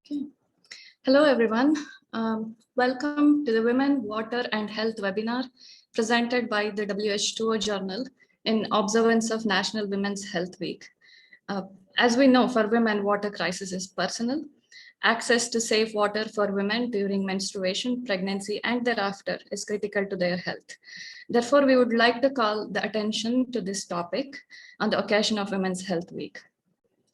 Okay. Hello, everyone. Welcome to the Women, Water and Health webinar presented by the wH2O Journal in observance of National Women's Health Week. As we know, for women, water crisis is personal. Access to safe water for women during menstruation, pregnancy, and thereafter is critical to their health. Therefore, we would like to call the attention to this topic on the occasion of Women's Health Week.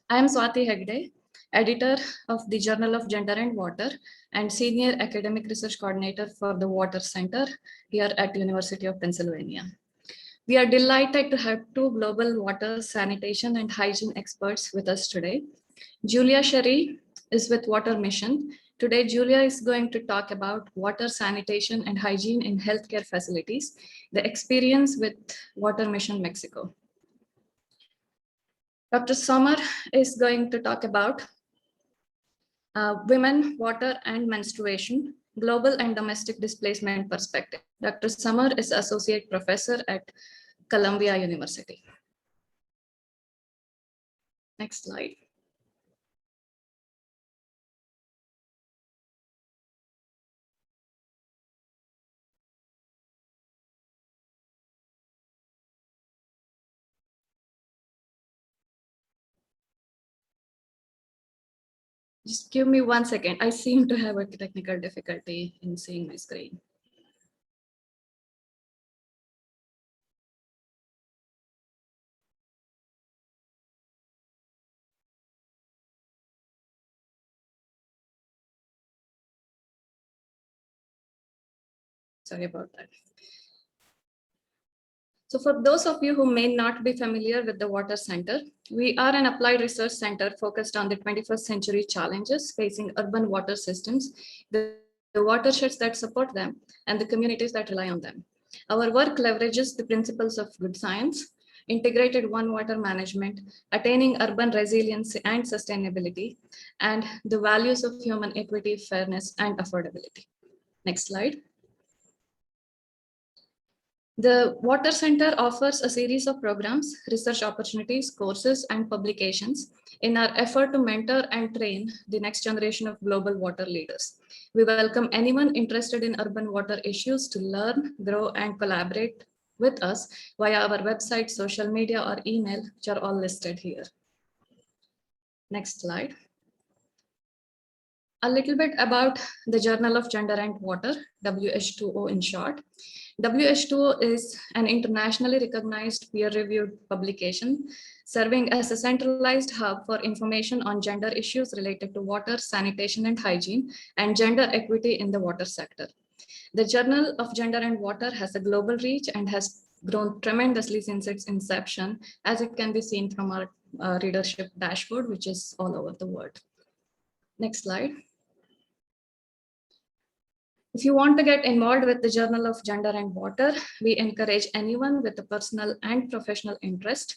I am Swati Hegde, editor of the Journal of Gender and Water and Senior Academic Research Coordinator for the Water Center here at University of Pennsylvania. We are delighted to have two global water, sanitation, and hygiene experts with us today. Julia Sherry is with Water Mission. Today, Julia is going to talk about water, sanitation, and hygiene in healthcare facilities, the experience with Water Mission Mexico. Dr. Sommer is going to talk about women, water, and menstruation, global and domestic displacement perspective. Dr. Sommer is Associate Professor at Columbia University. Next slide. Just give me 1 second. I seem to have a technical difficulty in seeing my screen. Sorry about that. So for those of you who may not be familiar with the Water Center, we are an applied research center focused on the 21st century challenges facing urban water systems, the watersheds that support them, and the communities that rely on them. Our work leverages the principles of good science, integrated one water management, attaining urban resilience and sustainability, and the values of human equity, fairness, and affordability. Next slide. The Water Center offers a series of programs, research opportunities, courses, and publications in our effort to mentor and train the next generation of global water leaders. We welcome anyone interested in urban water issues to learn, grow, and collaborate with us via our website, social media, or email, which are all listed here. Next slide. A little bit about the Journal of Gender and Water, wH2O in short. wH2O is an internationally recognized peer-reviewed publication serving as a centralized hub for information on gender issues related to water, sanitation and hygiene, and gender equity in the water sector. The Journal of Gender and Water has a global reach and has grown tremendously since its inception, as it can be seen from our readership dashboard, which is all over the world. Next slide. If you want to get involved with the Journal of Gender and Water, we encourage anyone with a personal and professional interest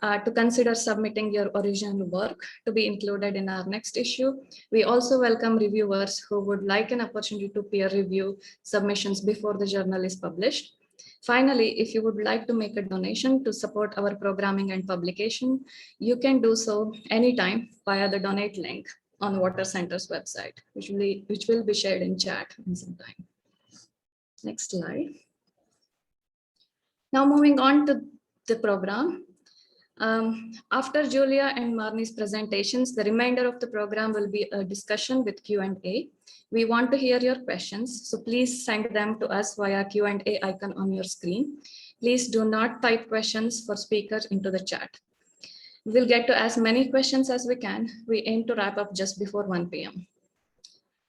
to consider submitting your original work to be included in our next issue. We also welcome reviewers who would like an opportunity to peer review submissions before the journal is published. Finally, if you would like to make a donation to support our programming and publication, you can do so anytime via the donate link on Water Center's website, which will be shared in chat in some time. Next slide. Now moving on to the program. After Julia and Marni's presentations, the remainder of the program will be a discussion with Q&A. We want to hear your questions, so please send them to us via Q&A icon on your screen. Please do not type questions for speakers into the chat. We'll get to as many questions as we can. We aim to wrap up just before 1 p.m.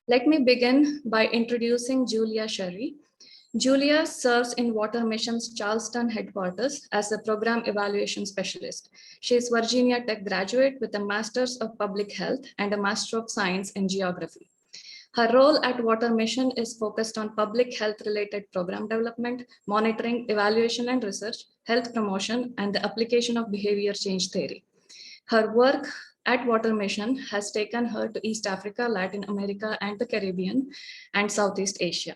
Let me begin by introducing Julia Sherry. Julia serves in Water Mission's Charleston headquarters as a program evaluation specialist. She is Virginia Tech graduate with a Master's of Public Health and a Master of Science in Geography. Her role at Water Mission is focused on public health-related program development, monitoring, evaluation and research, health promotion, and the application of behavior change theory. Her work at Water Mission has taken her to East Africa, Latin America, and the Caribbean, and Southeast Asia.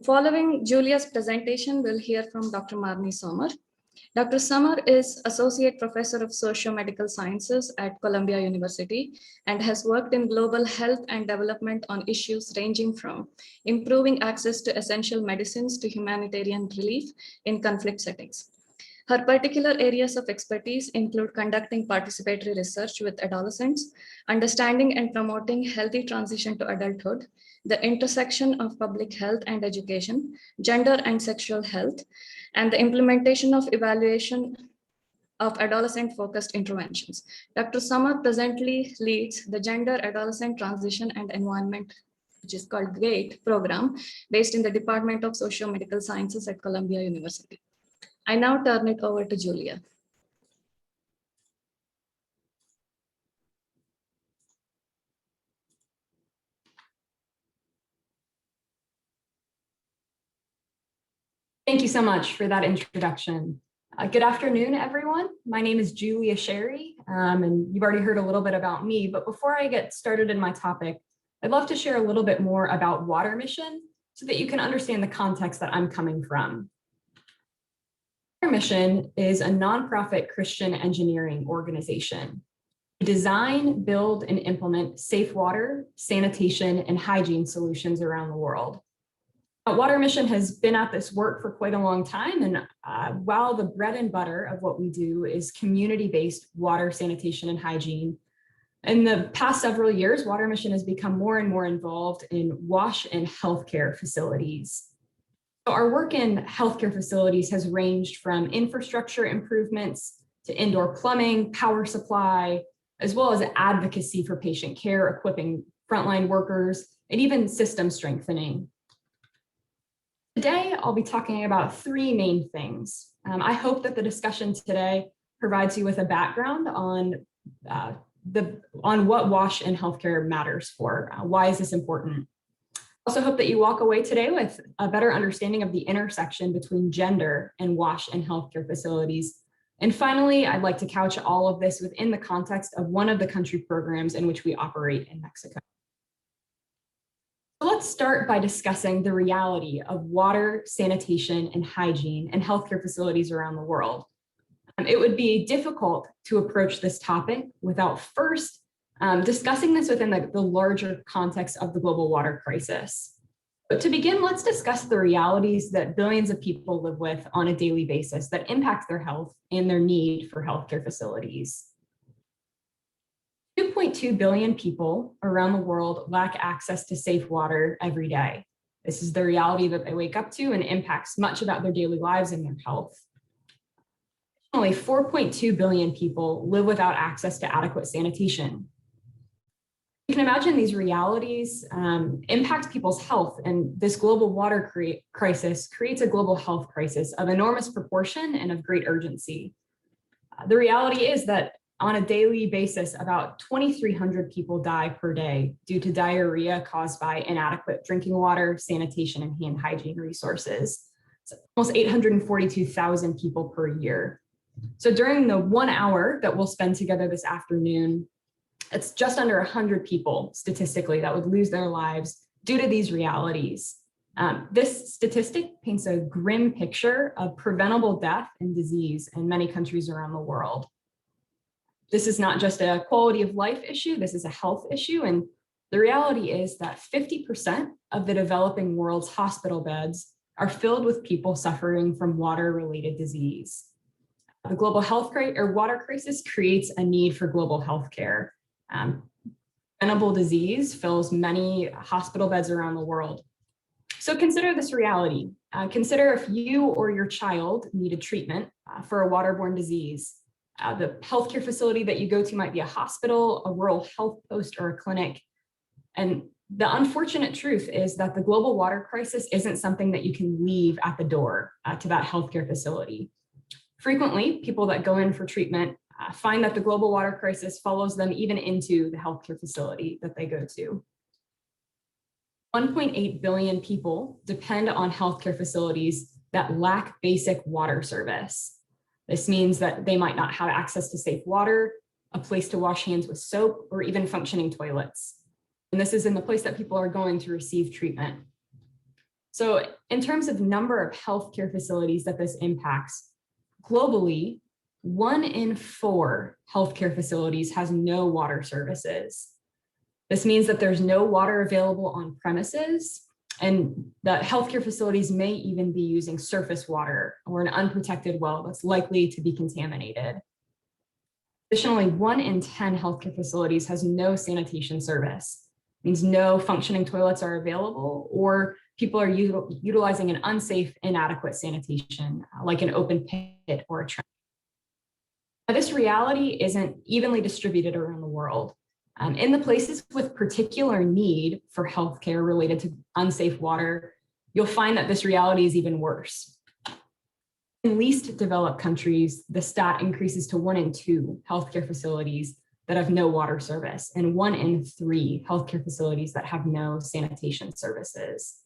Following Julia's presentation, we'll hear from Dr. Marni Sommer. Dr. Sommer is Associate Professor of Sociomedical Sciences at Columbia University and has worked in global health and development on issues ranging from improving access to essential medicines to humanitarian relief in conflict settings. Her particular areas of expertise include conducting participatory research with adolescents, understanding and promoting healthy transition to adulthood, the intersection of public health and education, gender and sexual health, and the implementation of evaluation of adolescent-focused interventions. Dr. Sommer presently leads the Gender, Adolescent Transition and Environment, which is called GATE program, based in the Department of Sociomedical Sciences at Columbia University. I now turn it over to Julia. Thank you so much for that introduction. Good afternoon, everyone. My name is Julia Sherry, and you've already heard a little bit about me, but before I get started in my topic, I'd love to share a little bit more about Water Mission so that you can understand the context that I'm coming from. Water Mission is a nonprofit Christian engineering organization. We design, build, and implement safe water, sanitation, and hygiene solutions around the world. Water Mission has been at this work for quite a long time, and while the bread and butter of what we do is community-based water, sanitation, and hygiene, in the past several years, Water Mission has become more and more involved in WASH and healthcare facilities. So our work in healthcare facilities has ranged from infrastructure improvements to indoor plumbing, power supply, as well as advocacy for patient care, equipping frontline workers, and even system strengthening. Today, I'll be talking about three main things. I hope that the discussion today provides you with a background on what WASH in healthcare matters for. Why is this important? I also hope that you walk away today with a better understanding of the intersection between gender and WASH in healthcare facilities. And finally, I'd like to couch all of this within the context of one of the country programs in which we operate in Mexico. So let's start by discussing the reality of water, sanitation, and hygiene in healthcare facilities around the world. It would be difficult to approach this topic without first discussing this within the larger context of the global water crisis. But to begin, let's discuss the realities that billions of people live with on a daily basis that impact their health and their need for healthcare facilities. 2.2 billion people around the world lack access to safe water every day. This is the reality that they wake up to and impacts much about their daily lives and their health. Only 4.2 billion people live without access to adequate sanitation. You can imagine these realities impact people's health, and this global water crisis creates a global health crisis of enormous proportion and of great urgency. The reality is that on a daily basis, about 2,300 people die per day due to diarrhea caused by inadequate drinking water, sanitation, and hand hygiene resources. So almost 842,000 people per year. So during the 1 hour that we'll spend together this afternoon, it's just under 100 people statistically that would lose their lives due to these realities. This statistic paints a grim picture of preventable death and disease in many countries around the world. This is not just a quality of life issue, this is a health issue. And the reality is that 50% of the developing world's hospital beds are filled with people suffering from water-related disease. The global water crisis creates a need for global health care. Preventable disease fills many hospital beds around the world. So consider this reality. Consider if you or your child needed treatment for a waterborne disease. The healthcare facility that you go to might be a hospital, a rural health post, or a clinic. And the unfortunate truth is that the global water crisis isn't something that you can leave at the door to that healthcare facility. Frequently, people that go in for treatment find that the global water crisis follows them even into the healthcare facility that they go to. 1.8 billion people depend on healthcare facilities that lack basic water service. This means that they might not have access to safe water, a place to wash hands with soap, or even functioning toilets. And this is in the place that people are going to receive treatment. So in terms of number of healthcare facilities that this impacts, Globally, 1 in 4 healthcare facilities has no water services. This means that there's no water available on premises, and that healthcare facilities may even be using surface water or an unprotected well that's likely to be contaminated. Additionally, 1 in 10 healthcare facilities has no sanitation service. It means no functioning toilets are available, or people are utilizing an unsafe, inadequate sanitation, like an open pit or a trench. Now, this reality isn't evenly distributed around the world. In the places with particular need for healthcare related to unsafe water, you'll find that this reality is even worse. In least developed countries, the stat increases to 1 in 2 healthcare facilities that have no water service, and 1 in 3 healthcare facilities that have no sanitation services.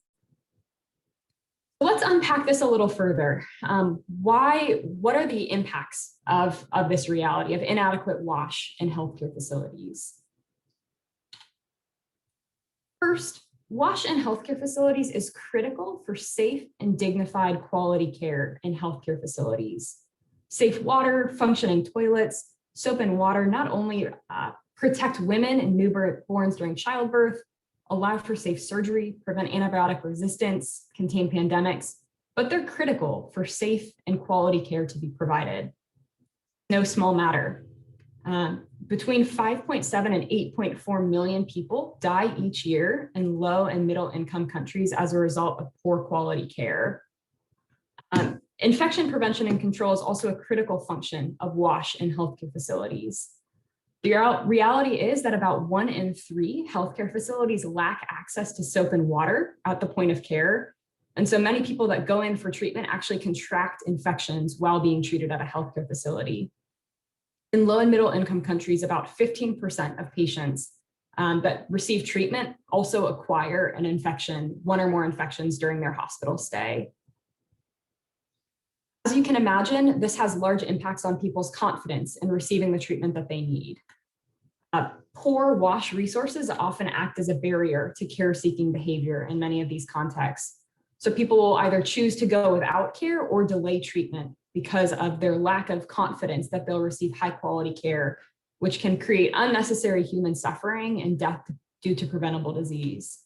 Let's unpack this a little further. What are the impacts of this reality of inadequate WASH in healthcare facilities? First, WASH in healthcare facilities is critical for safe and dignified quality care in healthcare facilities. Safe water, functioning toilets, soap and water not only protect women and newborns during childbirth, allow for safe surgery, prevent antibiotic resistance, contain pandemics, but they're critical for safe and quality care to be provided. No small matter. Between 5.7 and 8.4 million people die each year in low and middle income countries as a result of poor quality care. Infection prevention and control is also a critical function of WASH in healthcare facilities. The reality is that about 1 in 3 healthcare facilities lack access to soap and water at the point of care. And so many people that go in for treatment actually contract infections while being treated at a healthcare facility. In low and middle income countries, about 15% of patients that receive treatment also acquire an infection, 1 or more infections during their hospital stay. As you can imagine, this has large impacts on people's confidence in receiving the treatment that they need. Poor WASH resources often act as a barrier to care-seeking behavior in many of these contexts. So people will either choose to go without care or delay treatment because of their lack of confidence that they'll receive high-quality care, which can create unnecessary human suffering and death due to preventable disease.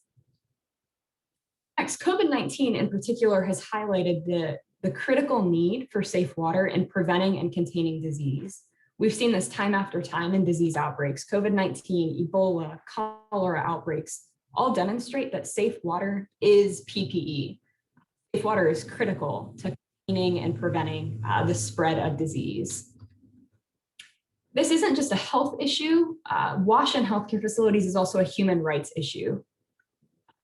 Next, COVID-19 in particular has highlighted the critical need for safe water in preventing and containing disease. We've seen this time after time in disease outbreaks. COVID-19, Ebola, cholera outbreaks all demonstrate that safe water is PPE. Safe water is critical to containing and preventing the spread of disease. This isn't just a health issue. WASH in healthcare facilities is also a human rights issue.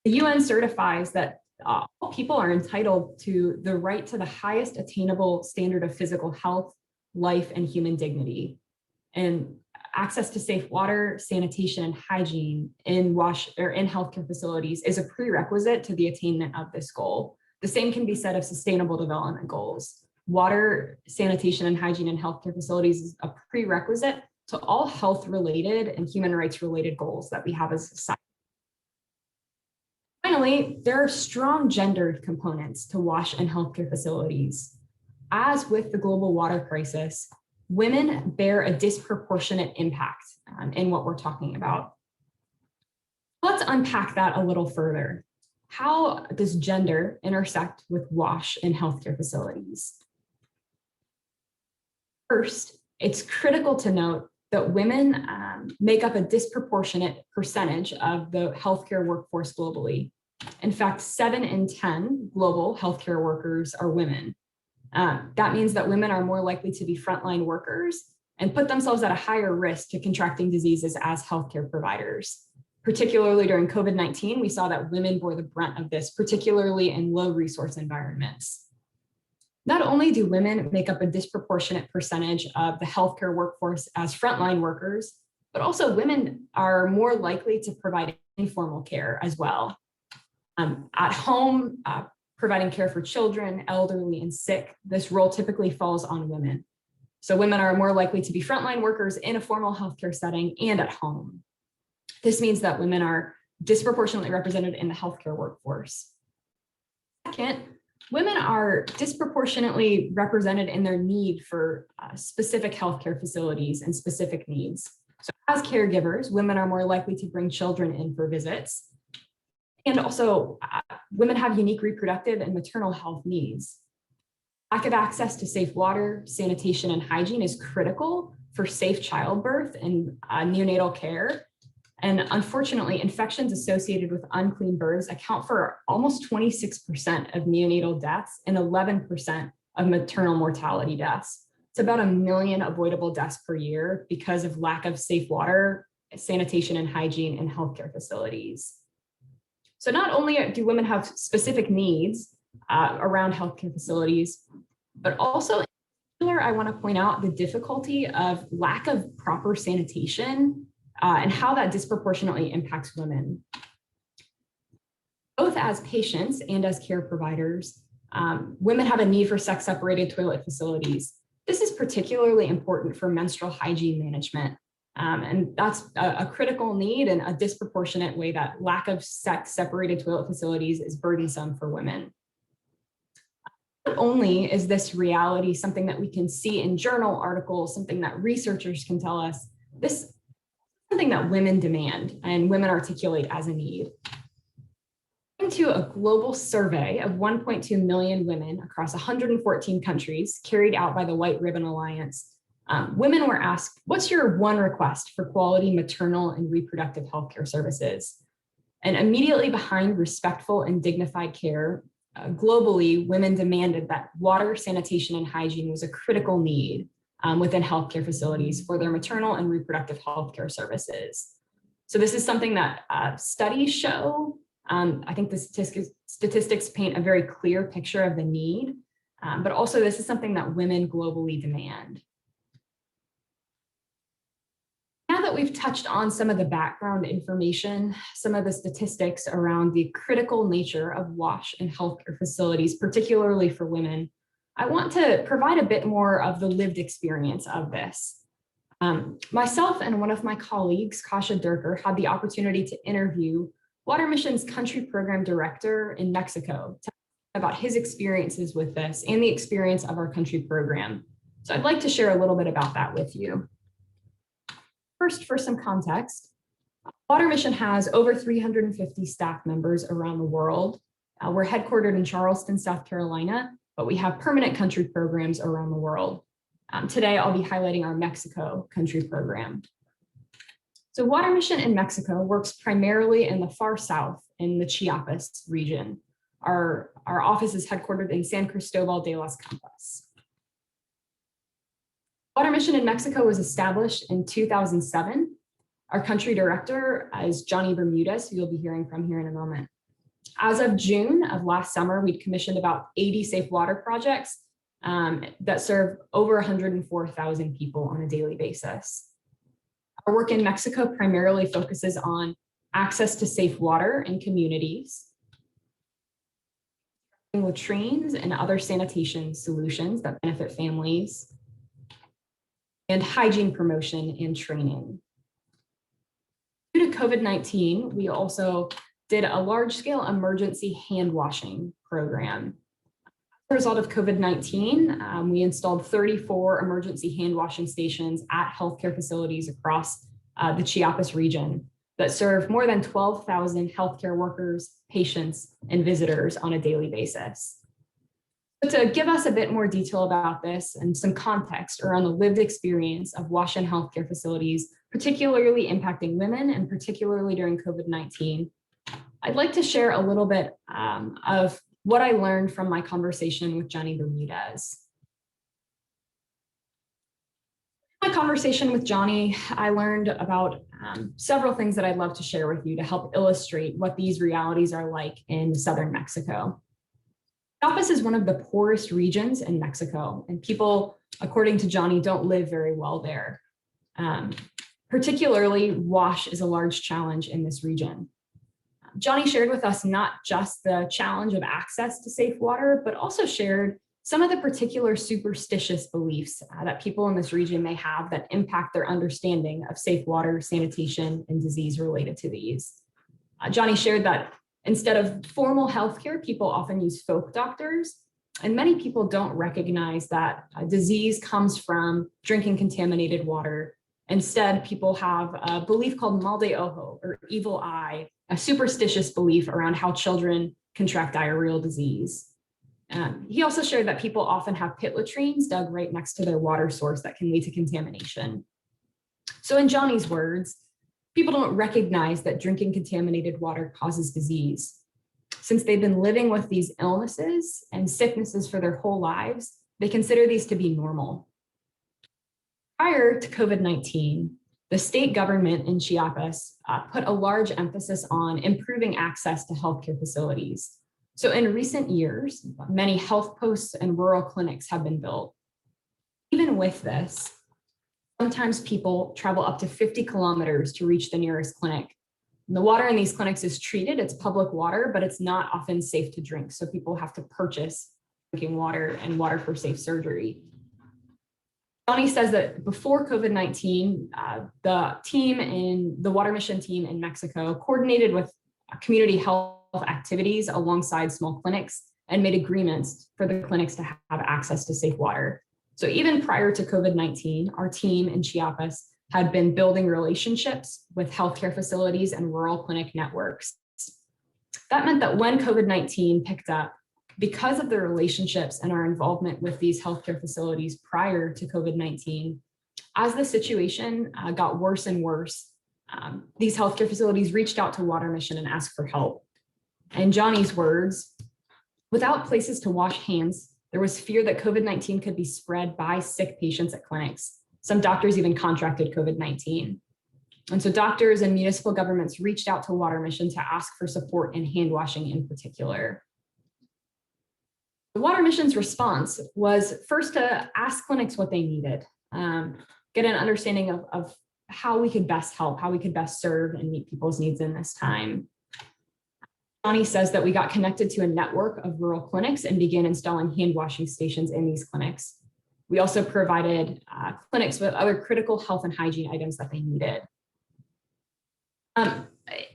The UN certifies that all people are entitled to the right to the highest attainable standard of physical health, life, and human dignity. And access to safe water, sanitation, and hygiene in healthcare facilities is a prerequisite to the attainment of this goal. The same can be said of sustainable development goals. Water, sanitation, and hygiene in healthcare facilities is a prerequisite to all health-related and human rights-related goals that we have as a society. Finally, there are strong gendered components to WASH in healthcare facilities. As with the global water crisis, women bear a disproportionate impact in what we're talking about. Let's unpack that a little further. How does gender intersect with WASH in healthcare facilities? First, it's critical to note that women make up a disproportionate percentage of the healthcare workforce globally. In fact, 7 in 10 global healthcare workers are women. That means that women are more likely to be frontline workers and put themselves at a higher risk to contracting diseases as healthcare providers. Particularly during COVID-19, we saw that women bore the brunt of this, particularly in low resource environments. Not only do women make up a disproportionate percentage of the healthcare workforce as frontline workers, but also women are more likely to provide informal care as well. At home, providing care for children, elderly, and sick, this role typically falls on women. So women are more likely to be frontline workers in a formal healthcare setting and at home. This means that women are disproportionately represented in the healthcare workforce. Second, women are disproportionately represented in their need for specific healthcare facilities and specific needs. So as caregivers, women are more likely to bring children in for visits. And also, women have unique reproductive and maternal health needs. Lack of access to safe water, sanitation, and hygiene is critical for safe childbirth and neonatal care. And unfortunately, infections associated with unclean births account for almost 26% of neonatal deaths and 11% of maternal mortality deaths. It's about 1 million avoidable deaths per year because of lack of safe water, sanitation and hygiene in healthcare facilities. So not only do women have specific needs around healthcare facilities, but also in particular, I want to point out the difficulty of lack of proper sanitation and how that disproportionately impacts women. Both as patients and as care providers, women have a need for sex-separated toilet facilities. This is particularly important for menstrual hygiene management. And that's a critical need and a disproportionate way that lack of sex-separated toilet facilities is burdensome for women. Not only is this reality something that we can see in journal articles, something that researchers can tell us, this is something that women demand and women articulate as a need. According to a global survey of 1.2 million women across 114 countries carried out by the White Ribbon Alliance, women were asked, what's your one request for quality maternal and reproductive healthcare services? And immediately behind respectful and dignified care, globally, women demanded that water, sanitation, and hygiene was a critical need within healthcare facilities for their maternal and reproductive healthcare services. So this is something that studies show. I think the statistics paint a very clear picture of the need, but also this is something that women globally demand. Now that we've touched on some of the background information, some of the statistics around the critical nature of WASH in healthcare facilities, particularly for women, I want to provide a bit more of the lived experience of this. Myself and one of my colleagues, Kasia Durker, had the opportunity to interview Water Mission's country program director in Mexico to talk about his experiences with this and the experience of our country program. So I'd like to share a little bit about that with you. First, for some context, Water Mission has over 350 staff members around the world. We're headquartered in Charleston, South Carolina, but we have permanent country programs around the world. Today, I'll be highlighting our Mexico country program. So Water Mission in Mexico works primarily in the far south in the Chiapas region. Our office is headquartered in San Cristobal de las Campas. Water Mission in Mexico was established in 2007. Our country director is Johnny Bermudez, who you'll be hearing from here in a moment. As of June of last summer, we'd commissioned about 80 safe water projects that serve over 104,000 people on a daily basis. Our work in Mexico primarily focuses on access to safe water in communities, latrines and other sanitation solutions that benefit families, and hygiene promotion and training. Due to COVID-19, we also did a large-scale emergency hand washing program. As a result of COVID-19, we installed 34 emergency hand washing stations at healthcare facilities across the Chiapas region that serve more than 12,000 healthcare workers, patients, and visitors on a daily basis. So to give us a bit more detail about this and some context around the lived experience of WASH in healthcare facilities, particularly impacting women and particularly during COVID-19, I'd like to share a little bit of what I learned from my conversation with Johnny Bermudez. In my conversation with Johnny, I learned about several things that I'd love to share with you to help illustrate what these realities are like in southern Mexico. Chiapas is one of the poorest regions in Mexico, and people, according to Johnny, don't live very well there. Particularly, WASH is a large challenge in this region. Johnny shared with us not just the challenge of access to safe water, but also shared some of the particular superstitious beliefs that people in this region may have that impact their understanding of safe water, sanitation, and disease related to these. Johnny shared that Instead of formal healthcare, people often use folk doctors, and many people don't recognize that a disease comes from drinking contaminated water. Instead, people have a belief called mal de ojo, or evil eye, a superstitious belief around how children contract diarrheal disease. He also shared that people often have pit latrines dug right next to their water source that can lead to contamination. So in Johnny's words, people don't recognize that drinking contaminated water causes disease. Since they've been living with these illnesses and sicknesses for their whole lives, they consider these to be normal. Prior to COVID-19, the state government in Chiapas put a large emphasis on improving access to healthcare facilities. So in recent years, many health posts and rural clinics have been built. Even with this, sometimes people travel up to 50 kilometers to reach the nearest clinic. And the water in these clinics is treated, it's public water, but it's not often safe to drink. So people have to purchase drinking water and water for safe surgery. Johnny says that before COVID-19, the water mission team in Mexico coordinated with community health activities alongside small clinics and made agreements for the clinics to have access to safe water. So even prior to COVID-19, our team in Chiapas had been building relationships with healthcare facilities and rural clinic networks. That meant that when COVID-19 picked up, because of the relationships and our involvement with these healthcare facilities prior to COVID-19, as the situation got worse and worse, these healthcare facilities reached out to Water Mission and asked for help. In Johnny's words, without places to wash hands, there was fear that COVID-19 could be spread by sick patients at clinics. Some doctors even contracted COVID-19. And so doctors and municipal governments reached out to Water Mission to ask for support in hand washing in particular. The Water Mission's response was first to ask clinics what they needed, get an understanding of how we could best help, how we could best serve and meet people's needs in this time. Johnny says that we got connected to a network of rural clinics and began installing hand washing stations in these clinics. We also provided clinics with other critical health and hygiene items that they needed.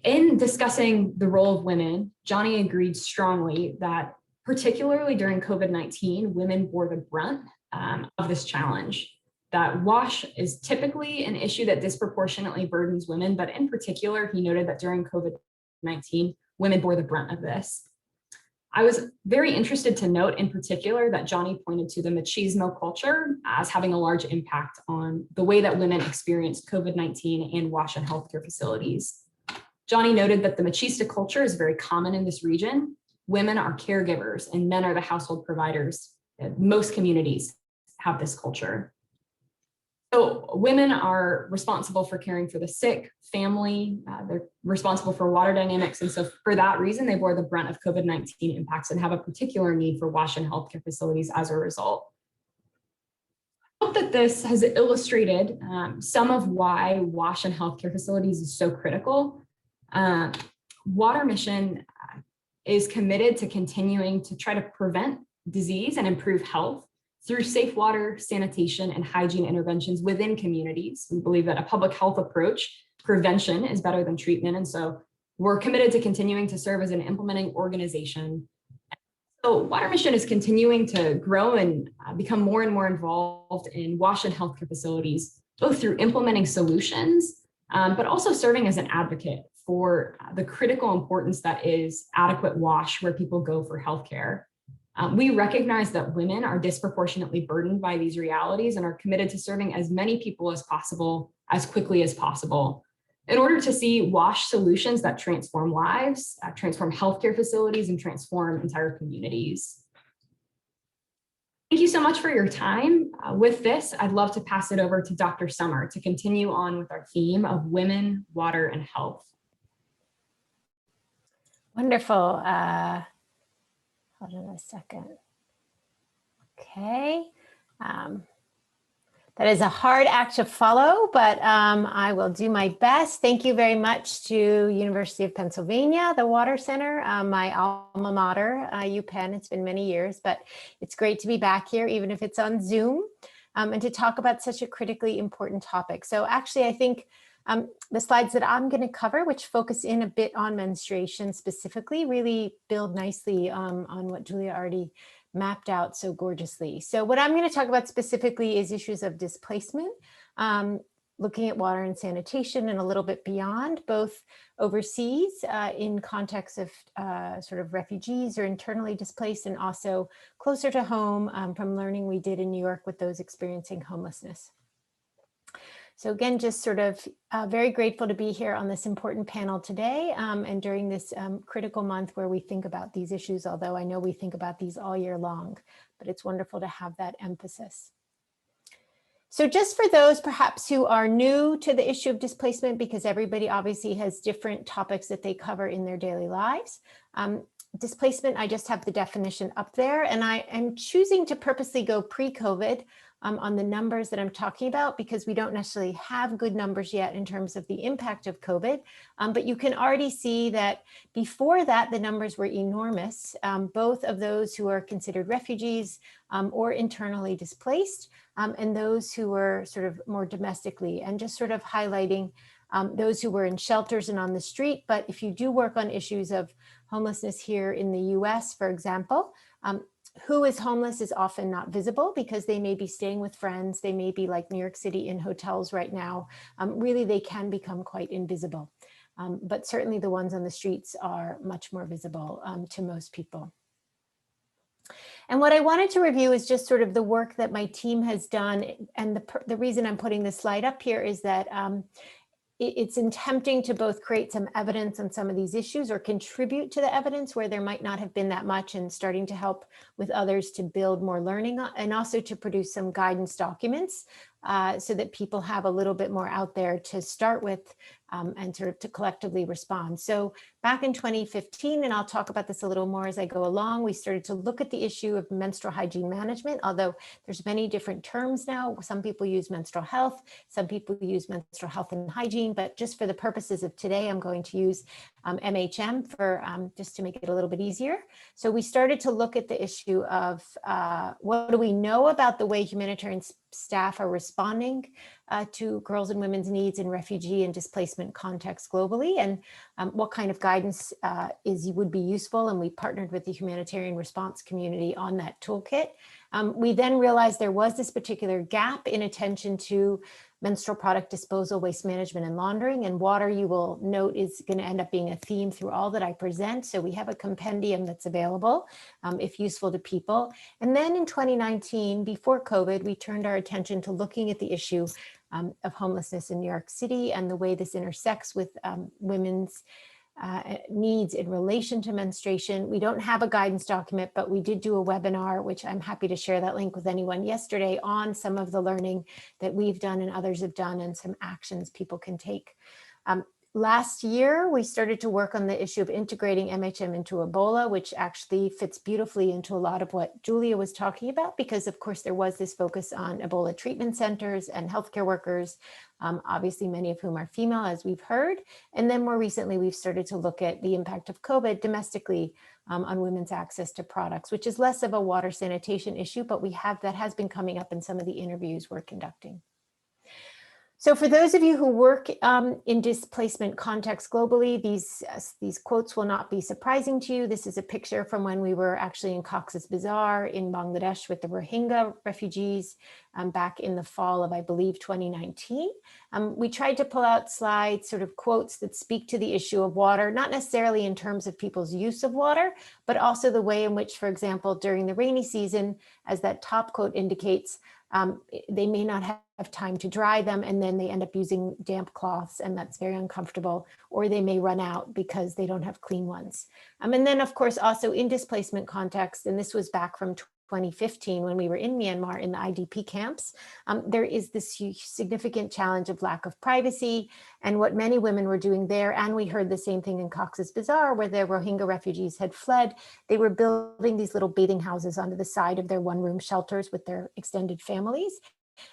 In discussing the role of women, Johnny agreed strongly that particularly during COVID-19, women bore the brunt of this challenge. That WASH is typically an issue that disproportionately burdens women, but in particular, he noted that during COVID-19, women bore the brunt of this. I was very interested to note in particular that Johnny pointed to the machismo culture as having a large impact on the way that women experienced COVID-19 and WASH in healthcare facilities. Johnny noted that the machista culture is very common in this region. Women are caregivers and men are the household providers. Most communities have this culture. So women are responsible for caring for the sick, family, they're responsible for water dynamics. And so for that reason, they bore the brunt of COVID-19 impacts and have a particular need for WASH in healthcare facilities as a result. I hope that this has illustrated some of why WASH in healthcare facilities is so critical. Water Mission is committed to continuing to try to prevent disease and improve health through safe water, sanitation, and hygiene interventions within communities. We believe that a public health approach, prevention, is better than treatment. And so we're committed to continuing to serve as an implementing organization. So Water Mission is continuing to grow and become more and more involved in WASH and healthcare facilities, both through implementing solutions, but also serving as an advocate for the critical importance that is adequate WASH where people go for healthcare. We recognize that women are disproportionately burdened by these realities and are committed to serving as many people as possible, as quickly as possible, in order to see WASH solutions that transform lives, transform healthcare facilities, and transform entire communities. Thank you so much for your time. With this, I'd love to pass it over to Dr. Sommer to continue on with our theme of women, water, and health. Wonderful. Hold on a second. Okay. That is a hard act to follow, but I will do my best. Thank you very much to University of Pennsylvania, the Water Center, my alma mater, UPenn. It's been many years, but it's great to be back here, even if it's on Zoom, and to talk about such a critically important topic. So actually, I think The slides that I'm going to cover, which focus in a bit on menstruation specifically, really build nicely on what Julia already mapped out so gorgeously. So what I'm going to talk about specifically is issues of displacement, looking at water and sanitation and a little bit beyond, both overseas in context of sort of refugees or internally displaced, and also closer to home from learning we did in New York with those experiencing homelessness. So again, just sort of very grateful to be here on this important panel today and during this critical month where we think about these issues, although I know we think about these all year long, but it's wonderful to have that emphasis. So just for those perhaps who are new to the issue of displacement, because everybody obviously has different topics that they cover in their daily lives. Displacement, I just have the definition up there, and I am choosing to purposely go pre-COVID on the numbers that I'm talking about, because we don't necessarily have good numbers yet in terms of the impact of COVID, but you can already see that before that, the numbers were enormous, both of those who are considered refugees or internally displaced, and those who were sort of more domestically, and just sort of highlighting those who were in shelters and on the street. But if you do work on issues of homelessness here in the US, for example, who is homeless is often not visible because they may be staying with friends. They may be like New York City in hotels right now. Really, they can become quite invisible. But certainly the ones on the streets are much more visible to most people. And what I wanted to review is just sort of the work that my team has done. And the reason I'm putting this slide up here is that it's attempting to both create some evidence on some of these issues or contribute to the evidence where there might not have been that much, and starting to help with others to build more learning, and also to produce some guidance documents so that people have a little bit more out there to start with and sort of to collectively respond. So back in 2015, and I'll talk about this a little more as I go along, we started to look at the issue of menstrual hygiene management, although there's many different terms now. Some people use menstrual health, some people use menstrual health and hygiene, but just for the purposes of today, I'm going to use MHM for just to make it a little bit easier. So we started to look at the issue of what do we know about the way humanitarian staff are responding to girls' and women's needs in refugee and displacement contexts globally, and what kind of guidance would be useful. And we partnered with the humanitarian response community on that toolkit. We then realized there was this particular gap in attention to menstrual product disposal, waste management, and laundering. And water, you will note, is going to end up being a theme through all that I present. So we have a compendium that's available if useful to people. And then in 2019, before COVID, we turned our attention to looking at the issue of homelessness in New York City and the way this intersects with women's needs in relation to menstruation. We don't have a guidance document, but we did do a webinar, which I'm happy to share that link with anyone yesterday, on some of the learning that we've done and others have done and some actions people can take. Last year, we started to work on the issue of integrating MHM into Ebola, which actually fits beautifully into a lot of what Julia was talking about, because of course there was this focus on Ebola treatment centers and healthcare workers, obviously many of whom are female, as we've heard. And then more recently, we've started to look at the impact of COVID domestically on women's access to products, which is less of a water sanitation issue, but that has been coming up in some of the interviews we're conducting. So for those of you who work in displacement contexts globally, these quotes will not be surprising to you. This is a picture from when we were actually in Cox's Bazar in Bangladesh with the Rohingya refugees back in the fall of, I believe, 2019. We tried to pull out slides, sort of quotes that speak to the issue of water, not necessarily in terms of people's use of water, but also the way in which, for example, during the rainy season, as that top quote indicates, they may not have time to dry them, and then they end up using damp cloths, and that's very uncomfortable, or they may run out because they don't have clean ones. And then, of course, also in displacement context, and this was back from 2015 when we were in Myanmar in the IDP camps, there is this significant challenge of lack of privacy, and what many women were doing there, and we heard the same thing in Cox's Bazar where the Rohingya refugees had fled. They were building these little bathing houses onto the side of their one-room shelters with their extended families.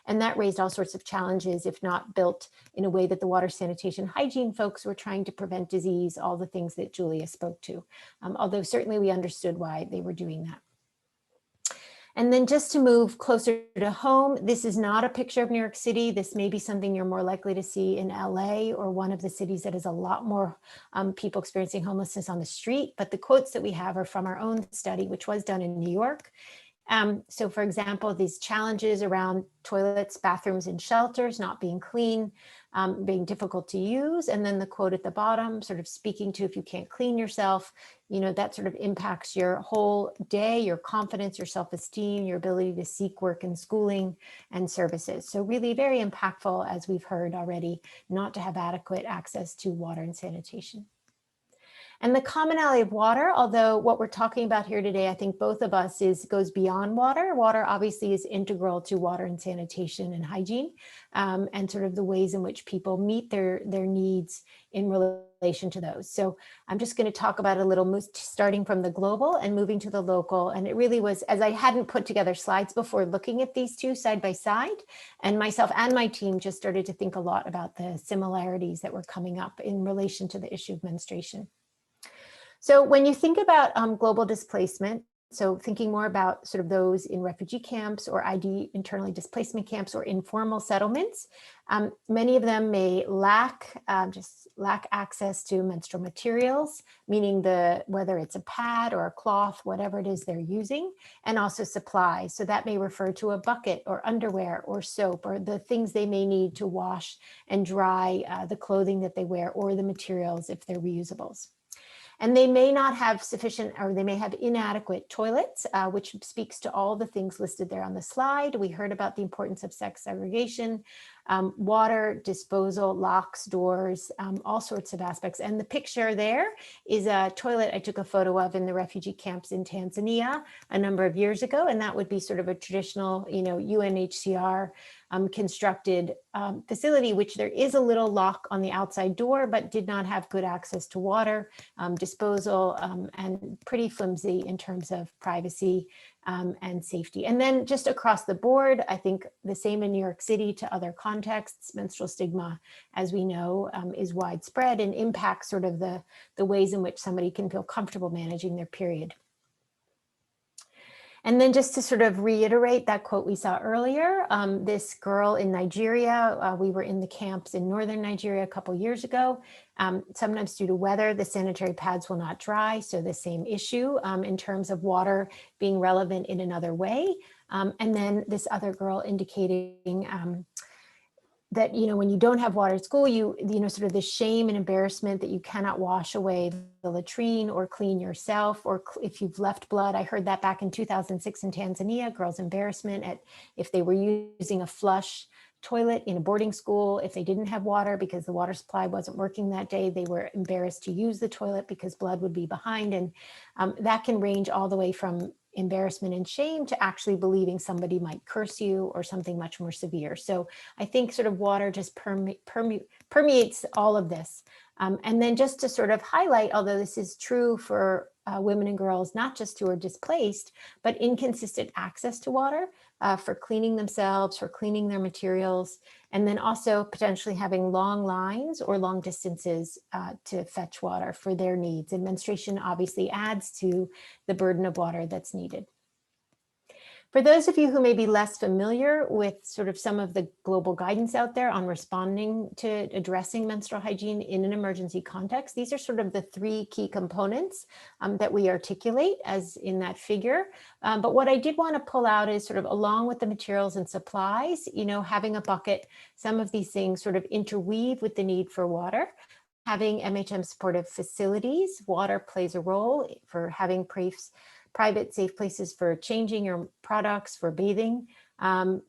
And that raised all sorts of challenges, if not built in a way that the water sanitation hygiene folks were trying to prevent disease, all the things that Julia spoke to, although certainly we understood why they were doing that. And then just to move closer to home, this is not a picture of New York City. This may be something you're more likely to see in LA or one of the cities that has a lot more people experiencing homelessness on the street. But the quotes that we have are from our own study, which was done in New York. So for example, these challenges around toilets, bathrooms, and shelters not being clean, being difficult to use. And then the quote at the bottom, sort of speaking to if you can't clean yourself, that sort of impacts your whole day, your confidence, your self-esteem, your ability to seek work and schooling and services. So really very impactful, as we've heard already, not to have adequate access to water and sanitation. And the commonality of water, although what we're talking about here today, I think both of us goes beyond water. Water obviously is integral to water and sanitation and hygiene, and sort of the ways in which people meet their needs in relation to those. So I'm just going to talk about a little, starting from the global and moving to the local. And it really was, as I hadn't put together slides before looking at these two side by side, and myself and my team just started to think a lot about the similarities that were coming up in relation to the issue of menstruation. So when you think about global displacement, so thinking more about sort of those in refugee camps or ID internally displacement camps or informal settlements, many of them may lack access to menstrual materials, meaning whether it's a pad or a cloth, whatever it is they're using, and also supplies. So that may refer to a bucket or underwear or soap or the things they may need to wash and dry the clothing that they wear or the materials if they're reusables. And they may not have sufficient, or they may have inadequate toilets, which speaks to all the things listed there on the slide. We heard about the importance of sex segregation, water, disposal, locks, doors, all sorts of aspects. And the picture there is a toilet I took a photo of in the refugee camps in Tanzania a number of years ago. And that would be sort of a traditional, UNHCR constructed facility, which there is a little lock on the outside door, but did not have good access to water, disposal, and pretty flimsy in terms of privacy and safety. And then just across the board, I think the same in New York City to other contexts, menstrual stigma, as we know, is widespread and impacts sort of the ways in which somebody can feel comfortable managing their period. And then just to sort of reiterate that quote we saw earlier, this girl in Nigeria, we were in the camps in northern Nigeria a couple years ago. Sometimes due to weather, the sanitary pads will not dry. So the same issue in terms of water being relevant in another way. And then this other girl indicating that, when you don't have water at school, sort of the shame and embarrassment that you cannot wash away the latrine or clean yourself, or if you've left blood. I heard that back in 2006 in Tanzania, girls' embarrassment at if they were using a flush toilet in a boarding school, if they didn't have water because the water supply wasn't working that day, they were embarrassed to use the toilet because blood would be behind. And that can range all the way from embarrassment and shame to actually believing somebody might curse you or something much more severe. So I think sort of water just permeates all of this. And then just to sort of highlight, although this is true for women and girls, not just who are displaced, but inconsistent access to water for cleaning themselves, for cleaning their materials, and then also potentially having long lines or long distances to fetch water for their needs. And menstruation obviously adds to the burden of water that's needed. For those of you who may be less familiar with sort of some of the global guidance out there on responding to addressing menstrual hygiene in an emergency context, these are sort of the three key components that we articulate as in that figure. But what I did want to pull out is sort of along with the materials and supplies, having a bucket, some of these things sort of interweave with the need for water. Having MHM supportive facilities, water plays a role for having private safe places for changing your products, for bathing,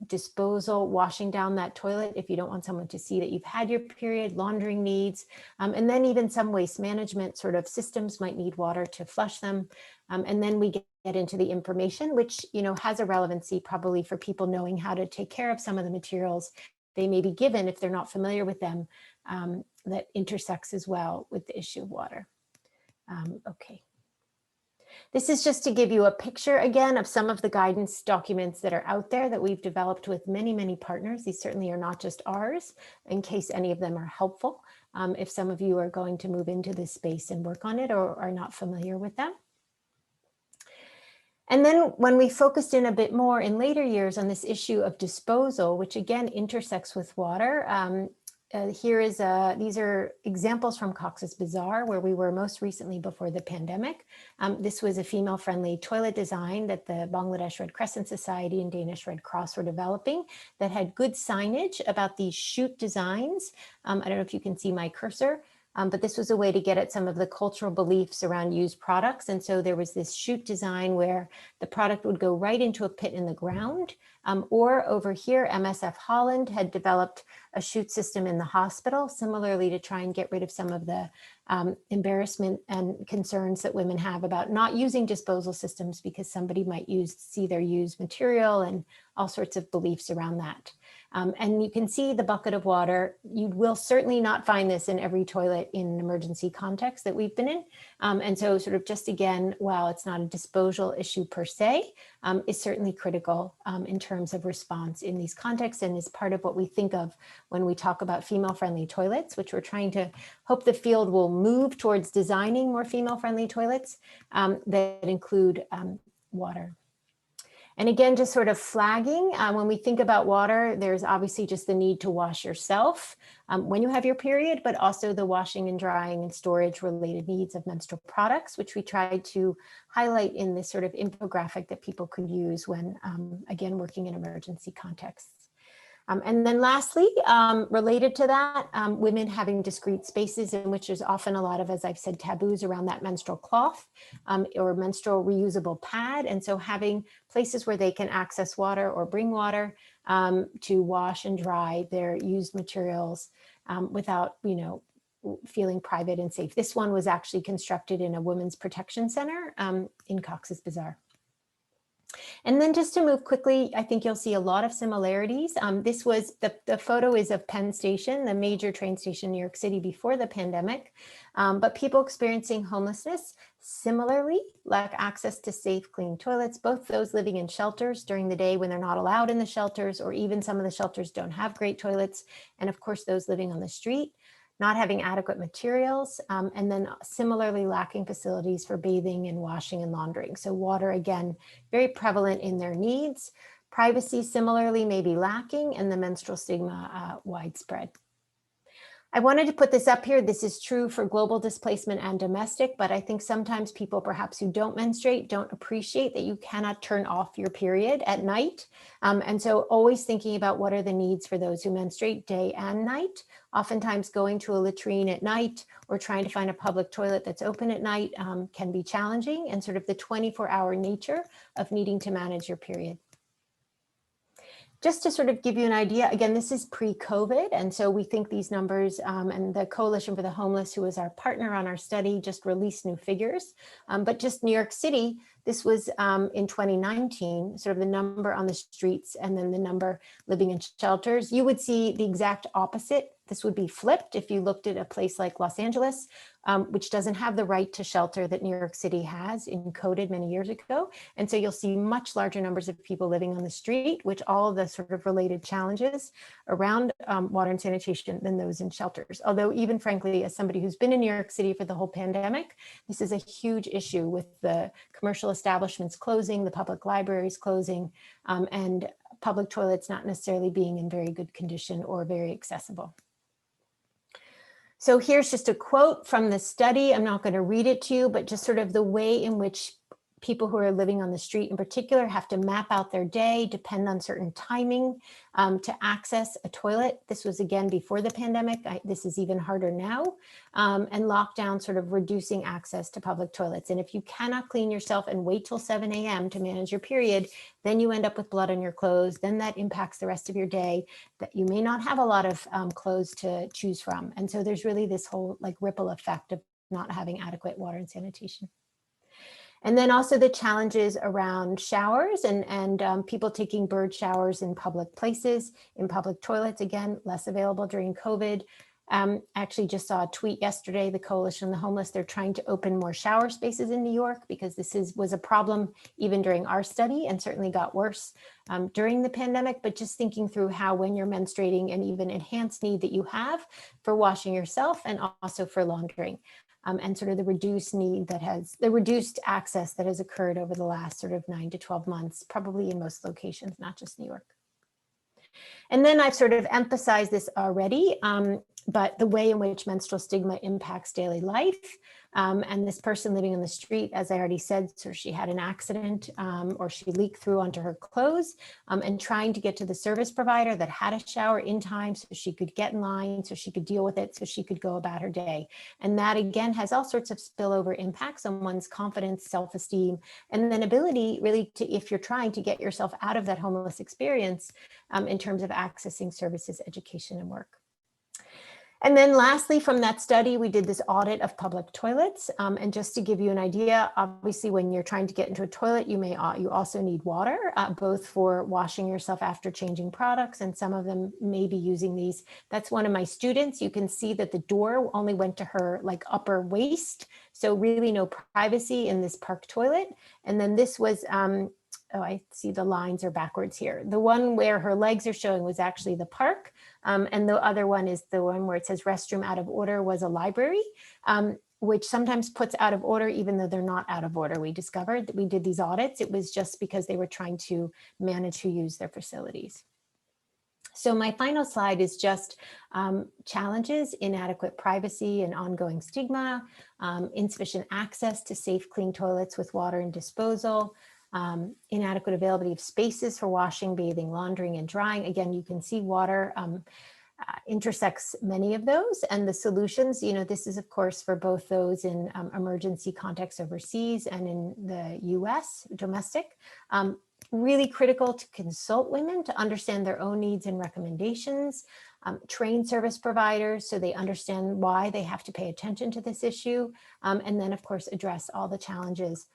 disposal, washing down that toilet if you don't want someone to see that you've had your period, laundering needs, and then even some waste management sort of systems might need water to flush them. And then we get into the information, which has a relevancy probably for people knowing how to take care of some of the materials they may be given if they're not familiar with them, that intersects as well with the issue of water. Okay. This is just to give you a picture again of some of the guidance documents that are out there that we've developed with many, many partners. These certainly are not just ours, in case any of them are helpful. If some of you are going to move into this space and work on it or are not familiar with them. And then when we focused in a bit more in later years on this issue of disposal, which again intersects with water, these are examples from Cox's Bazar, where we were most recently before the pandemic. This was a female-friendly toilet design that the Bangladesh Red Crescent Society and Danish Red Cross were developing that had good signage about these chute designs. I don't know if you can see my cursor. But this was a way to get at some of the cultural beliefs around used products. And so there was this chute design where the product would go right into a pit in the ground. Or over here, MSF Holland had developed a chute system in the hospital, similarly to try and get rid of some of the embarrassment and concerns that women have about not using disposal systems because somebody might see their used material and all sorts of beliefs around that. And you can see the bucket of water. You will certainly not find this in every toilet in an emergency context that we've been in. And so sort of just again, while it's not a disposal issue per se, is certainly critical in terms of response in these contexts and is part of what we think of when we talk about female-friendly toilets, which we're trying to hope the field will move towards designing more female-friendly toilets that include water. And again, just sort of flagging, when we think about water, there's obviously just the need to wash yourself when you have your period, but also the washing and drying and storage related needs of menstrual products, which we tried to highlight in this sort of infographic that people could use when, again, working in emergency contexts. And then lastly, related to that, women having discrete spaces in which there's often a lot of, as I've said, taboos around that menstrual cloth or menstrual reusable pad. And so having places where they can access water or bring water to wash and dry their used materials without, feeling private and safe. This one was actually constructed in a women's protection center in Cox's Bazar. And then just to move quickly, I think you'll see a lot of similarities. This was the photo is of Penn Station, the major train station in New York City before the pandemic. But people experiencing homelessness similarly lack access to safe, clean toilets, both those living in shelters during the day when they're not allowed in the shelters, or even some of the shelters don't have great toilets. And of course, those living on the street, not having adequate materials, and then similarly lacking facilities for bathing and washing and laundering. So water, again, very prevalent in their needs. Privacy similarly may be lacking, and the menstrual stigma widespread. I wanted to put this up here. This is true for global displacement and domestic, but I think sometimes people perhaps who don't menstruate don't appreciate that you cannot turn off your period at night. And so always thinking about what are the needs for those who menstruate day and night. Oftentimes going to a latrine at night or trying to find a public toilet that's open at night can be challenging, and sort of the 24-hour nature of needing to manage your period. Just to sort of give you an idea, again, this is pre-COVID. And so we think these numbers and the Coalition for the Homeless, who is our partner on our study, just released new figures. But just New York City, this was in 2019, sort of the number on the streets and then the number living in shelters. You would see the exact opposite. This would be flipped if you looked at a place like Los Angeles, which doesn't have the right to shelter that New York City has encoded many years ago. And so you'll see much larger numbers of people living on the street, which all of the sort of related challenges around water and sanitation than those in shelters. Although even frankly, as somebody who's been in New York City for the whole pandemic, this is a huge issue with the commercial establishments closing, the public libraries closing, and public toilets not necessarily being in very good condition or very accessible. So here's just a quote from the study. I'm not going to read it to you, but just sort of the way in which people who are living on the street in particular have to map out their day, depend on certain timing to access a toilet. This was again before the pandemic. This is even harder now. And lockdown sort of reducing access to public toilets. And if you cannot clean yourself and wait till 7 a.m. to manage your period, then you end up with blood on your clothes. Then that impacts the rest of your day, that you may not have a lot of clothes to choose from. And so there's really this whole like ripple effect of not having adequate water and sanitation. And then also the challenges around showers and people taking bird showers in public places, in public toilets, again, less available during COVID. Actually just saw a tweet yesterday, the Coalition of the Homeless, they're trying to open more shower spaces in New York because this was a problem even during our study and certainly got worse during the pandemic, but just thinking through how when you're menstruating and even enhanced need that you have for washing yourself and also for laundering. and sort of the reduced access that has occurred over the last sort of 9 to 12 months, probably in most locations, not just New York. And then I've sort of emphasized this already, but the way in which menstrual stigma impacts daily life. And this person living on the street, as I already said, so she had an accident or she leaked through onto her clothes, and trying to get to the service provider that had a shower in time so she could get in line, so she could deal with it, so she could go about her day. And that again has all sorts of spillover impacts on one's confidence, self-esteem, and then ability really to, if you're trying to get yourself out of that homeless experience, in terms of accessing services, education, and work. And then lastly, from that study, we did this audit of public toilets. And just to give you an idea, obviously, when you're trying to get into a toilet, you also need water, both for washing yourself after changing products, and some of them may be using these. That's one of my students. You can see that the door only went to her like upper waist. So really no privacy in this park toilet. And then this was, oh, I see the lines are backwards here. The one where her legs are showing was actually the park. And the other one is the one where it says restroom out of order was a library, which sometimes puts out of order, even though they're not out of order. We discovered that we did these audits. It was just because they were trying to manage who used their facilities. So my final slide is just challenges, inadequate privacy and ongoing stigma, insufficient access to safe, clean toilets with water and disposal, inadequate availability of spaces for washing, bathing, laundering, and drying. Again, you can see water intersects many of those, and the solutions, this is of course for both those in emergency contexts overseas and in the US, domestic. Really critical to consult women to understand their own needs and recommendations, train service providers so they understand why they have to pay attention to this issue, and then of course address all the challenges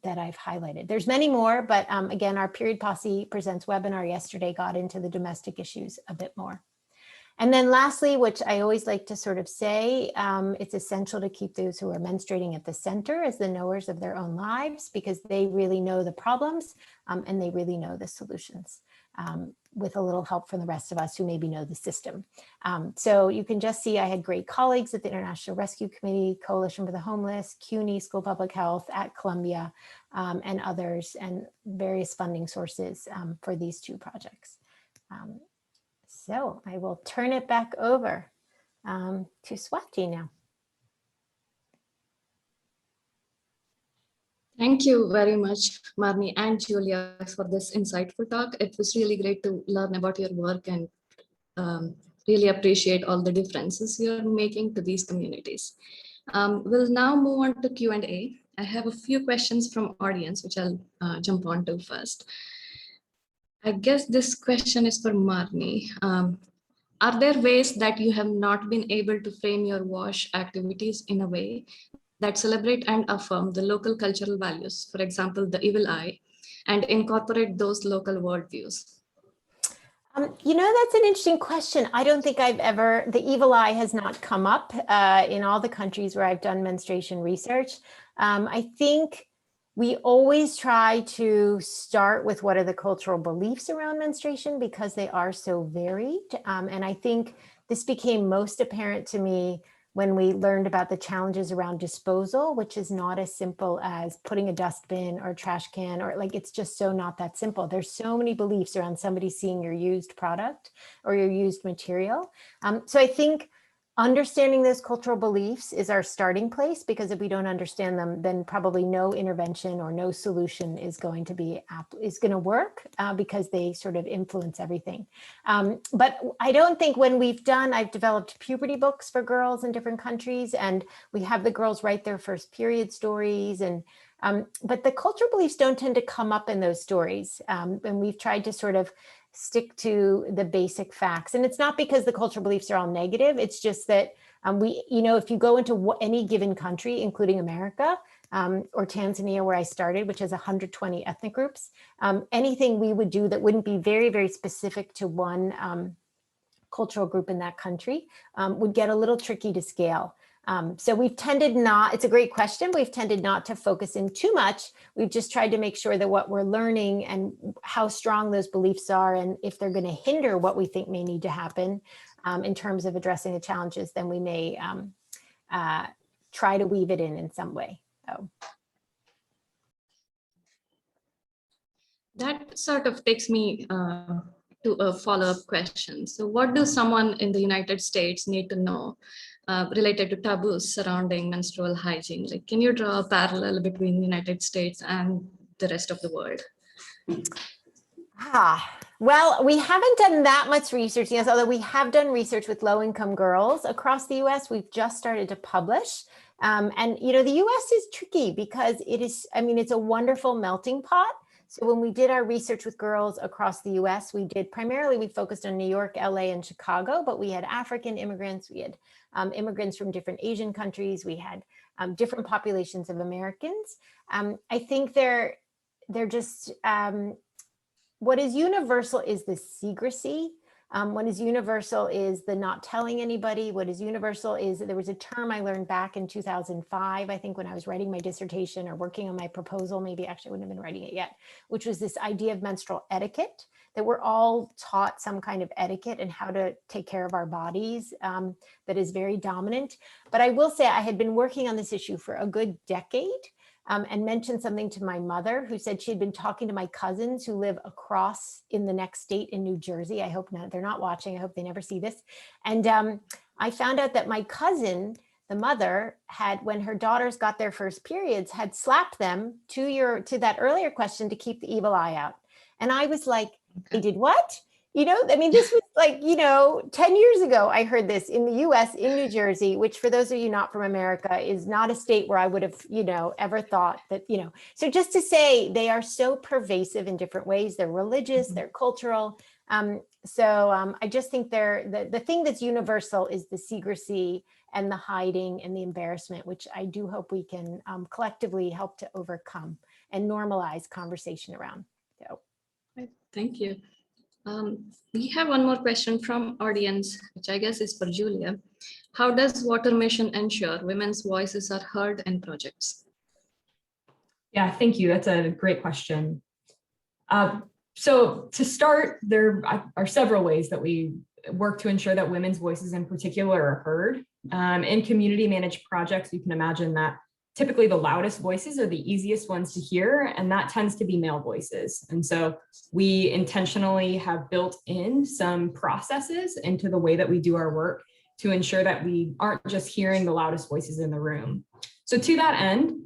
that I've highlighted. There's many more, but again, our Period Posse Presents webinar yesterday got into the domestic issues a bit more. And then lastly, which I always like to sort of say, it's essential to keep those who are menstruating at the center as the knowers of their own lives, because they really know the problems and they really know the solutions, with a little help from the rest of us who maybe know the system. So you can just see I had great colleagues at the International Rescue Committee, Coalition for the Homeless, CUNY, School of Public Health, at Columbia, and others, and various funding sources for these two projects. So I will turn it back over to Swati now. Thank you very much, Marni and Julia, for this insightful talk. It was really great to learn about your work and really appreciate all the differences you're making to these communities. We'll now move on to Q&A. I have a few questions from audience, which I'll jump on to first. I guess this question is for Marni. Are there ways that you have not been able to frame your WASH activities in a way that celebrate and affirm the local cultural values, for example, the evil eye, and incorporate those local worldviews? That's an interesting question. I don't think the evil eye has not come up in all the countries where I've done menstruation research. I think we always try to start with what are the cultural beliefs around menstruation, because they are so varied. And I think this became most apparent to me when we learned about the challenges around disposal, which is not as simple as putting a dustbin or a trash can, or it's just so not that simple. There's so many beliefs around somebody seeing your used product or your used material. So I think understanding those cultural beliefs is our starting place, because if we don't understand them, then probably no intervention or no solution is going to work, because they sort of influence everything. But I don't think I've developed puberty books for girls in different countries, and we have the girls write their first period stories, and but the cultural beliefs don't tend to come up in those stories. And we've tried to sort of stick to the basic facts. And it's not because the cultural beliefs are all negative. It's just that if you go into any given country, including America or Tanzania, where I started, which has 120 ethnic groups, anything we would do that wouldn't be very, very specific to one cultural group in that country would get a little tricky to scale. So we've tended not, it's a great question, we've tended not to focus in too much. We've just tried to make sure that what we're learning and how strong those beliefs are, and if they're going to hinder what we think may need to happen in terms of addressing the challenges, then we may try to weave it in some way. So. That sort of takes me to a follow-up question. So what do someone in the United States need to know related to taboos surrounding menstrual hygiene? Like, can you draw a parallel between the United States and the rest of the world? Well, we haven't done that much research, yes, although we have done research with low-income girls across the US. We've just started to publish. And, you know, the US is tricky because it is, I mean, it's a wonderful melting pot. So when we did our research with girls across the US, we focused on New York, LA, and Chicago, but we had African immigrants, we had immigrants from different Asian countries, we had different populations of Americans. I think they're just, what is universal is the secrecy. What is universal is the not telling anybody. What is universal is, there was a term I learned back in 2005, I think when I was writing my dissertation or working on my proposal, maybe actually I wouldn't have been writing it yet, which was this idea of menstrual etiquette, that we're all taught some kind of etiquette and how to take care of our bodies that is very dominant. But I will say I had been working on this issue for a good decade. And mentioned something to my mother, who said she'd been talking to my cousins who live across in the next state in New Jersey. I hope not, they're not watching. I hope they never see this. And I found out that my cousin, the mother, had, when her daughters got their first periods, had slapped them, to that earlier question, to keep the evil eye out. And I was like, they did what? You know, I mean, this was like, 10 years ago, I heard this in the US, in New Jersey, which, for those of you not from America, is not a state where I would have, ever thought that, so just to say, they are so pervasive in different ways. They're religious, they're cultural. I just think the thing that's universal is the secrecy and the hiding and the embarrassment, which I do hope we can collectively help to overcome and normalize conversation around. So. Thank you. We have one more question from audience, which I guess is for Julia. How does Water Mission ensure women's voices are heard in projects? Yeah, thank you. That's a great question. So to start, there are several ways that we work to ensure that women's voices in particular are heard. In community managed projects, you can imagine that typically the loudest voices are the easiest ones to hear, and that tends to be male voices. And so we intentionally have built in some processes into the way that we do our work to ensure that we aren't just hearing the loudest voices in the room. So to that end,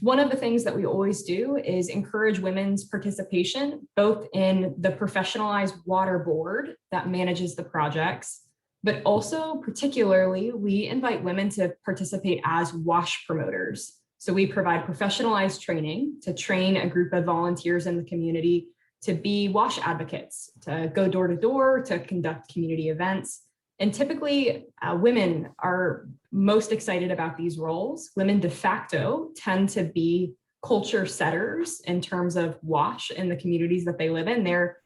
one of the things that we always do is encourage women's participation, both in the professionalized water board that manages the projects, but also particularly we invite women to participate as WASH promoters. So we provide professionalized training to train a group of volunteers in the community to be WASH advocates, to go door to door, to conduct community events. And typically women are most excited about these roles. Women de facto tend to be culture setters in terms of WASH in the communities that they live in. They're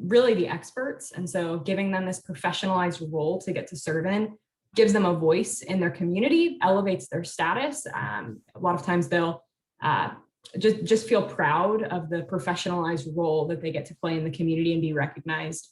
really the experts. And so giving them this professionalized role to get to serve in gives them a voice in their community, elevates their status. A lot of times they'll just feel proud of the professionalized role that they get to play in the community and be recognized.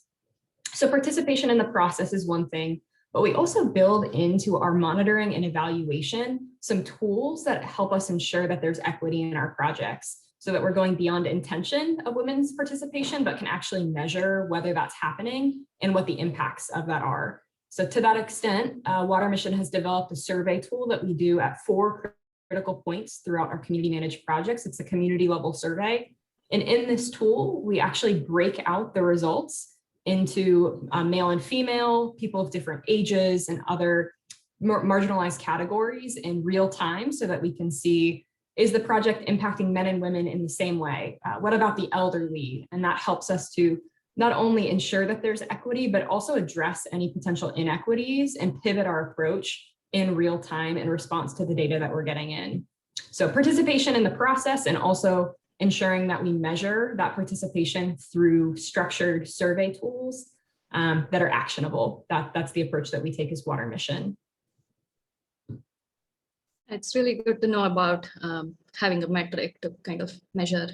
So participation in the process is one thing, but we also build into our monitoring and evaluation some tools that help us ensure that there's equity in our projects, so that we're going beyond intention of women's participation, but can actually measure whether that's happening and what the impacts of that are. So to that extent, Water Mission has developed a survey tool that we do at 4 critical points throughout our community managed projects. It's a community level survey. And in this tool, we actually break out the results into male and female, people of different ages and other more marginalized categories in real time, so that we can see, is the project impacting men and women in the same way? What about the elderly? And that helps us to not only ensure that there's equity, but also address any potential inequities and pivot our approach in real time in response to the data that we're getting in. So participation in the process, and also ensuring that we measure that participation through structured survey tools that are actionable. That's the approach that we take as Water Mission. It's really good to know about having a metric to kind of measure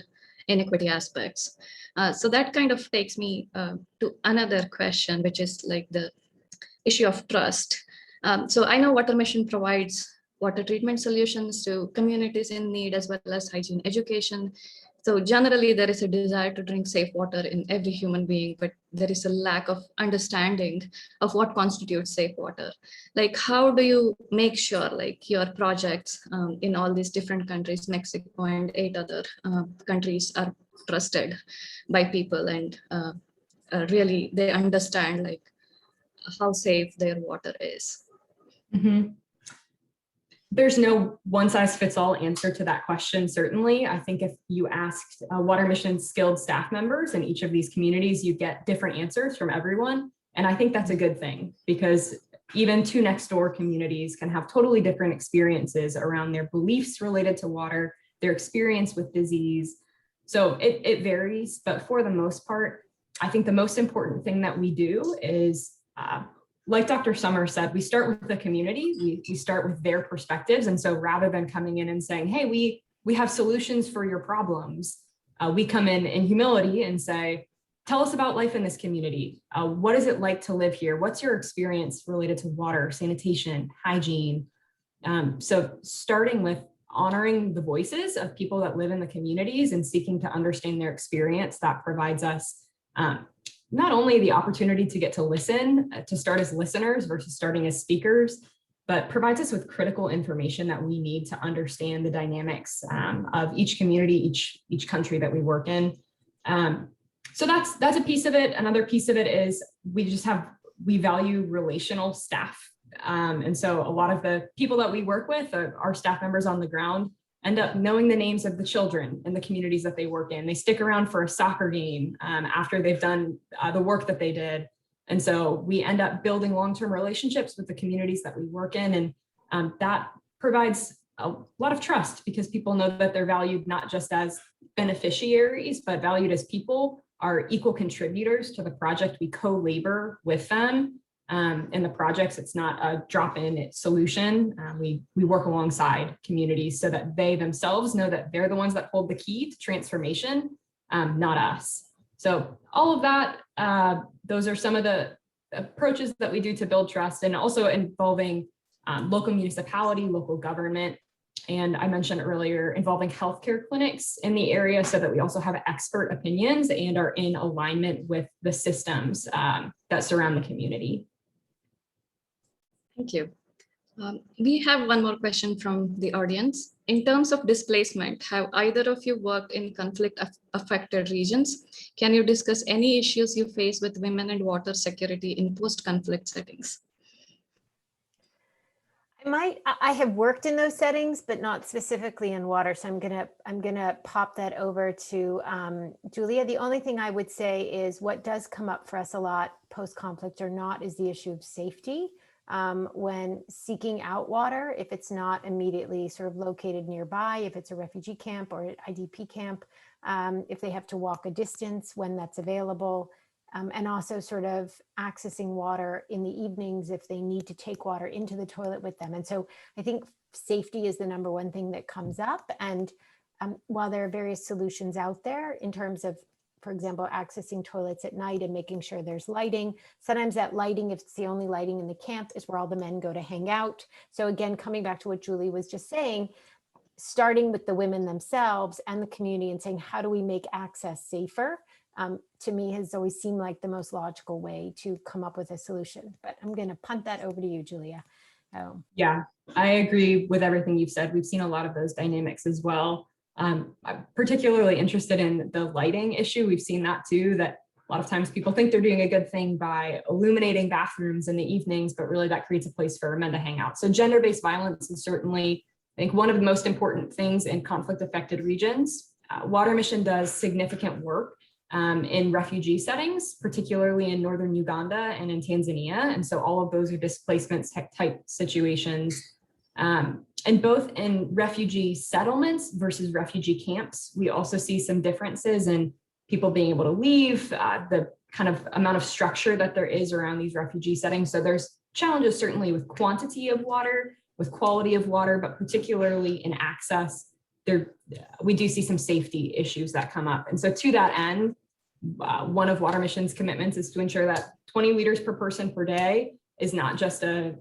inequity aspects. So that kind of takes me to another question, which is like the issue of trust. So I know Water Mission provides water treatment solutions to communities in need, as well as hygiene education. So generally, there is a desire to drink safe water in every human being, but there is a lack of understanding of what constitutes safe water. Like, how do you make sure like your projects in all these different countries, Mexico and 8 other countries, are trusted by people, and really they understand like how safe their water is? Mhm. There's no one size fits all answer to that question, certainly. I think if you asked water missions skilled staff members in each of these communities, you get different answers from everyone. And I think that's a good thing, because even two next door communities can have totally different experiences around their beliefs related to water, their experience with disease. So it varies, but for the most part, I think the most important thing that we do is like Dr. Sommer said, we start with the community, we start with their perspectives. And so rather than coming in and saying, hey, we have solutions for your problems, we come in humility and say, tell us about life in this community. What is it like to live here? What's your experience related to water, sanitation, hygiene? So starting with honoring the voices of people that live in the communities and seeking to understand their experience, that provides us not only the opportunity to get to listen, to start as listeners versus starting as speakers, but provides us with critical information that we need to understand the dynamics of each community, each country that we work in. So that's a piece of it. Another piece of it is we value relational staff. And so a lot of the people that we work with, our staff members on the ground, end up knowing the names of the children in the communities that they work in. They stick around for a soccer game after they've done the work that they did. And so we end up building long-term relationships with the communities that we work in. And that provides a lot of trust, because people know that they're valued not just as beneficiaries, but valued as people, are equal contributors to the project. We co-labor with them. In the projects, it's not a drop-in solution. We work alongside communities so that they themselves know that they're the ones that hold the key to transformation, not us. So all of that, those are some of the approaches that we do to build trust, and also involving local municipality, local government. And I mentioned earlier, involving healthcare clinics in the area so that we also have expert opinions and are in alignment with the systems that surround the community. Thank you. We have one more question from the audience. In terms of displacement, have either of you worked in conflict-affected regions? Can you discuss any issues you face with women and water security in post-conflict settings? I have worked in those settings, but not specifically in water. So I'm gonna pop that over to Julia. The only thing I would say is what does come up for us a lot, post-conflict or not, is the issue of safety. When seeking out water, if it's not immediately sort of located nearby, if it's a refugee camp or an IDP camp, if they have to walk a distance when that's available, and also sort of accessing water in the evenings if they need to take water into the toilet with them. And so I think safety is the number one thing that comes up. And while there are various solutions out there in terms of, for example, accessing toilets at night and making sure there's lighting. Sometimes that lighting, if it's the only lighting in the camp, is where all the men go to hang out. So again, coming back to what Julie was just saying, starting with the women themselves and the community and saying, how do we make access safer? To me has always seemed like the most logical way to come up with a solution. But I'm going to punt that over to you, Julia. Yeah, I agree with everything you've said. We've seen a lot of those dynamics as well. I'm particularly interested in the lighting issue. We've seen that too, that a lot of times people think they're doing a good thing by illuminating bathrooms in the evenings, but really that creates a place for men to hang out. So gender-based violence is certainly, I think, one of the most important things in conflict-affected regions. Water Mission does significant work in refugee settings, particularly in northern Uganda and in Tanzania. And so all of those are displacement type situations. And both in refugee settlements versus refugee camps, we also see some differences in people being able to leave, the kind of amount of structure that there is around these refugee settings. So there's challenges certainly with quantity of water, with quality of water, but particularly in access. We do see some safety issues that come up. And so to that end, one of Water Mission's commitments is to ensure that 20 liters per person per day is not just a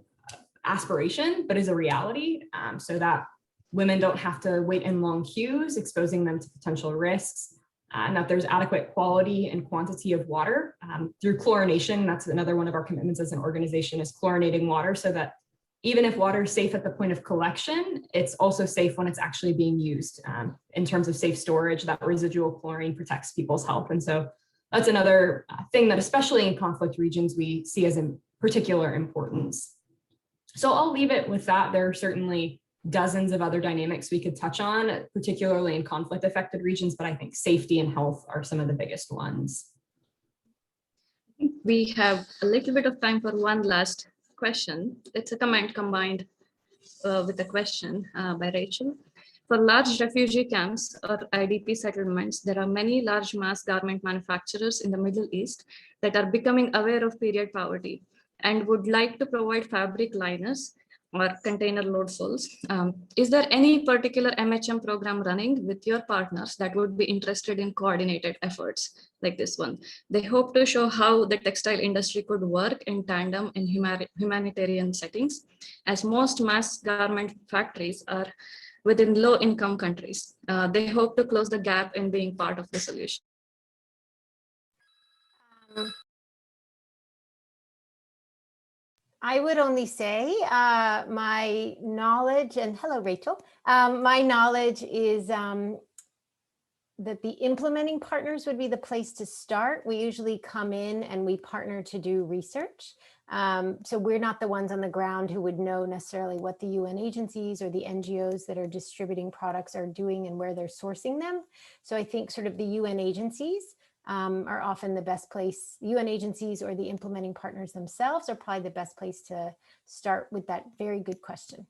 aspiration, but is a reality, so that women don't have to wait in long queues, exposing them to potential risks, and that there's adequate quality and quantity of water through chlorination. That's another one of our commitments as an organization, is chlorinating water, so that even if water is safe at the point of collection, it's also safe when it's actually being used. In terms of safe storage, that residual chlorine protects people's health. And so that's another thing that, especially in conflict regions, we see as in particular importance. So I'll leave it with that. There are certainly dozens of other dynamics we could touch on, particularly in conflict affected regions, but I think safety and health are some of the biggest ones. We have a little bit of time for one last question. It's a comment combined with a question by Rachel. For large refugee camps or IDP settlements, there are many large mass garment manufacturers in the Middle East that are becoming aware of period poverty and would like to provide fabric liners or container loadfuls. Is there any particular MHM program running with your partners that would be interested in coordinated efforts like this one? They hope to show how the textile industry could work in tandem in humanitarian settings, as most mass garment factories are within low-income countries. They hope to close the gap in being part of the solution. I would only say my knowledge, and hello, Rachel, my knowledge is that the implementing partners would be the place to start. We usually come in and we partner to do research. So we're not the ones on the ground who would know necessarily what the UN agencies or the NGOs that are distributing products are doing and where they're sourcing them. So I think sort of the UN agencies are often the best place. UN agencies or the implementing partners themselves are probably the best place to start with that very good question.